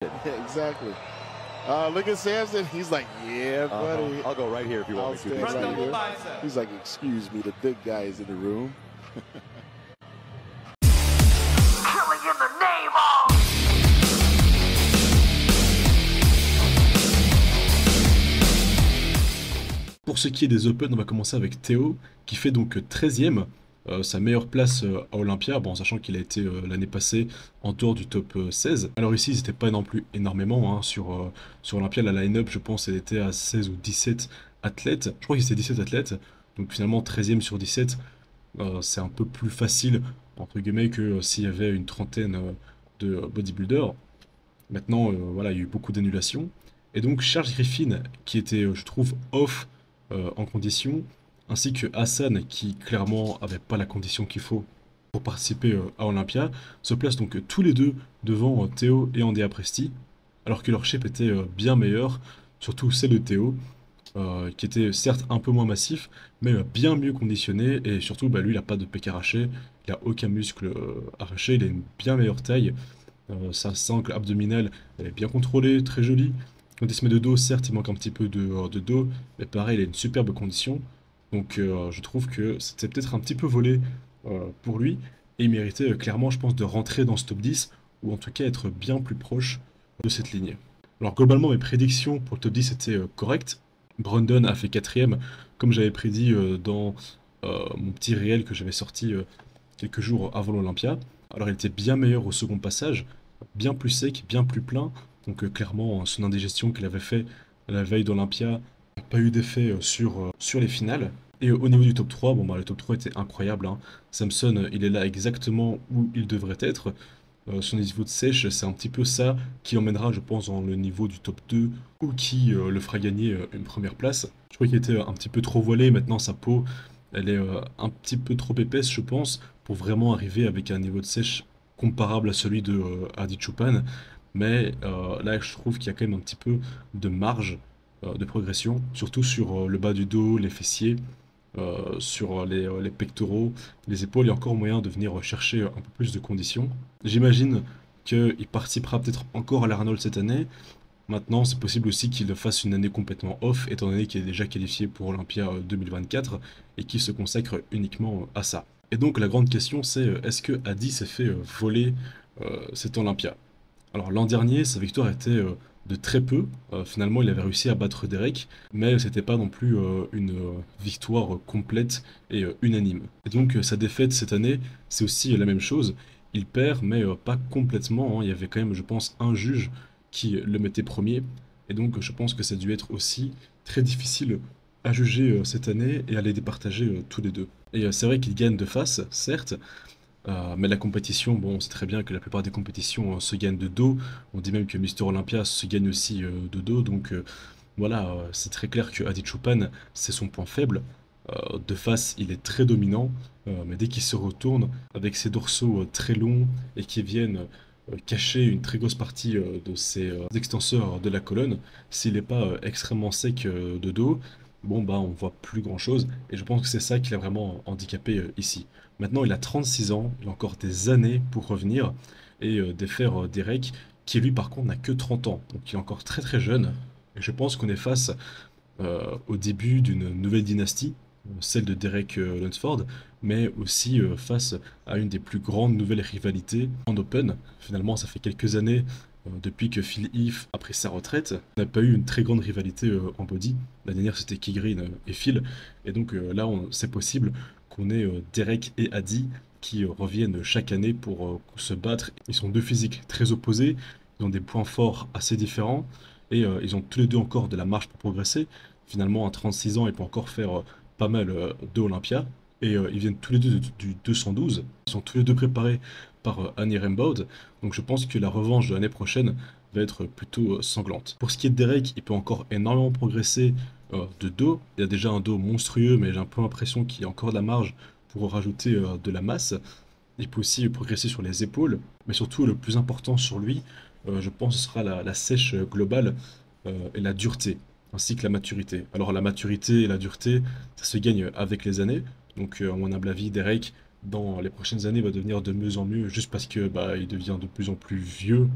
Yeah, exactly. Look at Samson. He's like, yeah, buddy. I'll go right here if you want me to. Right here. He's like, excuse me, the big guy is in the room. Killing in the name of. Pour ce qui est des Open, on va commencer avec Théo, qui fait donc 13ème, sa meilleure place à Olympia, bon, sachant qu'il a été l'année passée en dehors du top 16. Alors ici, ils n'étaient pas non plus énormément hein, sur Olympia, la line-up, je pense, elle était à 16 ou 17 athlètes. Je crois qu'ils étaient 17 athlètes, donc finalement 13ème sur 17, c'est un peu plus facile, entre guillemets, que s'il y avait une trentaine de bodybuilders. Maintenant, voilà, il y a eu beaucoup d'annulations. Et donc Charles Griffin, qui était, je trouve, off en condition, ainsi que Hassan, qui clairement avait pas la condition qu'il faut pour participer à Olympia, se placent donc tous les deux devant Théo et Andrea Presti, alors que leur shape était bien meilleure, surtout celle de Théo, qui était certes un peu moins massif, mais bien mieux conditionné, et surtout bah, lui il n'a pas de pec arraché, il n'a aucun muscle arraché, il a une bien meilleure taille, sa sangle abdominale elle est bien contrôlée, très jolie. Quand il se met de dos, certes, il manque un petit peu de dos, mais pareil, il a une superbe condition. Donc je trouve que c'était peut-être un petit peu volé pour lui, et il méritait clairement, je pense, de rentrer dans ce top 10, ou en tout cas être bien plus proche de cette ligne. Alors globalement, mes prédictions pour le top 10 étaient correctes. Brandon a fait 4ème, comme j'avais prédit dans mon petit réel que j'avais sorti quelques jours avant l'Olympia. Alors il était bien meilleur au second passage, bien plus sec, bien plus plein. Donc clairement, son indigestion qu'il avait fait la veille d'Olympia n'a pas eu d'effet sur les finales. Et au niveau du top 3, bon bah le top 3 était incroyable. Hein. Samson, il est là exactement où il devrait être. Son niveau de sèche, c'est un petit peu ça qui emmènera, je pense, dans le niveau du top 2 ou qui le fera gagner une première place. Je crois qu'il était un petit peu trop voilé. Maintenant, sa peau, elle est un petit peu trop épaisse, je pense, pour vraiment arriver avec un niveau de sèche comparable à celui de Adi Choopan. Mais là, je trouve qu'il y a quand même un petit peu de marge de progression, surtout sur le bas du dos, les fessiers, sur les pectoraux, les épaules. Il y a encore moyen de venir chercher un peu plus de conditions. J'imagine qu'il participera peut-être encore à l'Arnold cette année. Maintenant, c'est possible aussi qu'il fasse une année complètement off, étant donné qu'il est déjà qualifié pour Olympia 2024 et qu'il se consacre uniquement à ça. Et donc, la grande question, c'est est-ce que Adi s'est fait voler cet Olympia? Alors l'an dernier, sa victoire était de très peu. Finalement, il avait réussi à battre Derek, mais c'était pas non plus une victoire complète et unanime. Et donc sa défaite cette année, c'est aussi la même chose. Il perd, mais pas complètement. Hein. Il y avait quand même, je pense, un juge qui le mettait premier. Et donc je pense que ça a dû être aussi très difficile à juger cette année et à les départager tous les deux. Et c'est vrai qu'il gagne de face, certes. Mais la compétition, bon, on sait très bien que la plupart des compétitions se gagnent de dos. On dit même que Mister Olympia se gagne aussi de dos. Donc voilà, c'est très clair que Adi Choopan, c'est son point faible. De face, il est très dominant. Mais dès qu'il se retourne, avec ses dorsaux très longs et qui viennent cacher une très grosse partie de ses extenseurs de la colonne, s'il n'est pas extrêmement sec de dos, bon bah on voit plus grand chose. Et je pense que c'est ça qui l'a vraiment handicapé ici. Maintenant, il a 36 ans, il a encore des années pour revenir et défaire Derek, qui lui par contre n'a que 30 ans, donc il est encore très très jeune. Et je pense qu'on est face au début d'une nouvelle dynastie, celle de Derek Lunsford, mais aussi face à une des plus grandes nouvelles rivalités en Open. Finalement, ça fait quelques années depuis que Phil Heath a pris sa retraite, on n'a pas eu une très grande rivalité en body. La dernière c'était Key Green et Phil, et donc là c'est possible qu'on ait Derek et Adi qui reviennent chaque année pour se battre. Ils sont deux physiques très opposés, ils ont des points forts assez différents, et ils ont tous les deux encore de la marge pour progresser. Finalement, à 36 ans, il peut encore faire pas mal de Olympia, et ils viennent tous les deux du 212. Ils sont tous les deux préparés par Annie Rembaud, donc je pense que la revanche de l'année prochaine va être plutôt sanglante. Pour ce qui est de Derek, il peut encore énormément progresser de dos. Il a déjà un dos monstrueux, mais j'ai un peu l'impression qu'il y a encore de la marge pour rajouter de la masse. Il peut aussi progresser sur les épaules, mais surtout le plus important sur lui, je pense que ce sera la sèche globale et la dureté, ainsi que la maturité. Alors la maturité et la dureté, ça se gagne avec les années, donc à mon humble avis, Derek, dans les prochaines années, va devenir de mieux en mieux, juste parce que bah, il devient de plus en plus vieux,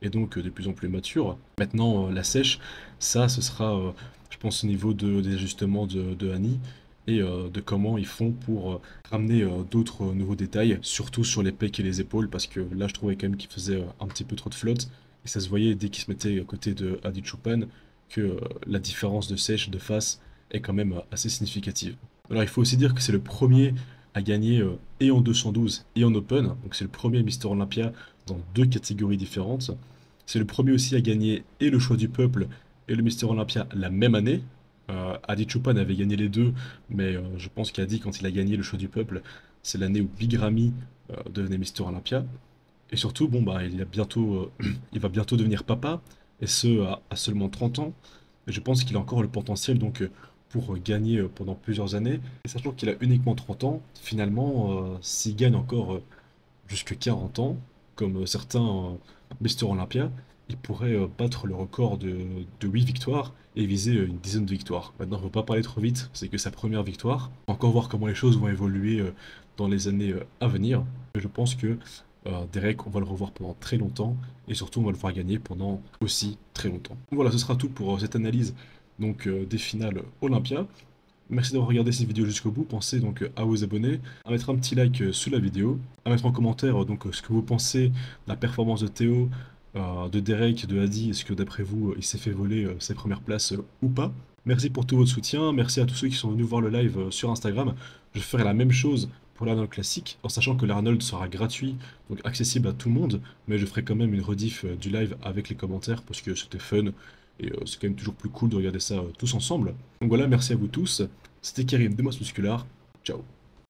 et donc de plus en plus mature. Maintenant, la sèche, ça, ce sera, je pense, au niveau des ajustements de Annie et de comment ils font pour ramener d'autres nouveaux détails, surtout sur les pecs et les épaules, parce que là, je trouvais quand même qu'il faisait un petit peu trop de flotte, et ça se voyait dès qu'il se mettait à côté de Adi Choopan que la différence de sèche, de face, est quand même assez significative. Alors, il faut aussi dire que c'est le premier à gagner et en 212 et en Open, donc c'est le premier Mister Olympia dans deux catégories différentes. C'est le premier aussi à gagner et le choix du peuple et le Mister Olympia la même année. Adi Choopan avait gagné les deux, mais je pense qu'Adi, quand il a gagné le choix du peuple, c'est l'année où Big Ramy devenait Mister Olympia. Et surtout, bon, bah, il va bientôt devenir papa, et ce, à seulement 30 ans. Et je pense qu'il a encore le potentiel donc, pour gagner pendant plusieurs années. Et sachant qu'il a uniquement 30 ans, finalement, s'il gagne encore jusque 40 ans, comme certains Mister Olympia, il pourrait battre le record de 8 victoires et viser une dizaine de victoires. Maintenant, il ne faut pas parler trop vite, c'est que sa première victoire. On va encore voir comment les choses vont évoluer dans les années à venir. Mais je pense que Derek, on va le revoir pendant très longtemps et surtout on va le voir gagner pendant aussi très longtemps. Voilà, ce sera tout pour cette analyse donc des finales Olympia. Merci d'avoir regardé cette vidéo jusqu'au bout. Pensez donc à vous abonner, à mettre un petit like sous la vidéo, à mettre en commentaire donc ce que vous pensez de la performance de Théo, de Derek, de Adi. Est-ce que d'après vous, il s'est fait voler ses premières places ou pas? Merci pour tout votre soutien. Merci à tous ceux qui sont venus voir le live sur Instagram. Je ferai la même chose pour l'Arnold classique, en sachant que l'Arnold sera gratuit, donc accessible à tout le monde, mais je ferai quand même une rediff du live avec les commentaires parce que c'était fun et c'est quand même toujours plus cool de regarder ça tous ensemble. Donc voilà, merci à vous tous. C'était Karim de Masse Muscular. Ciao.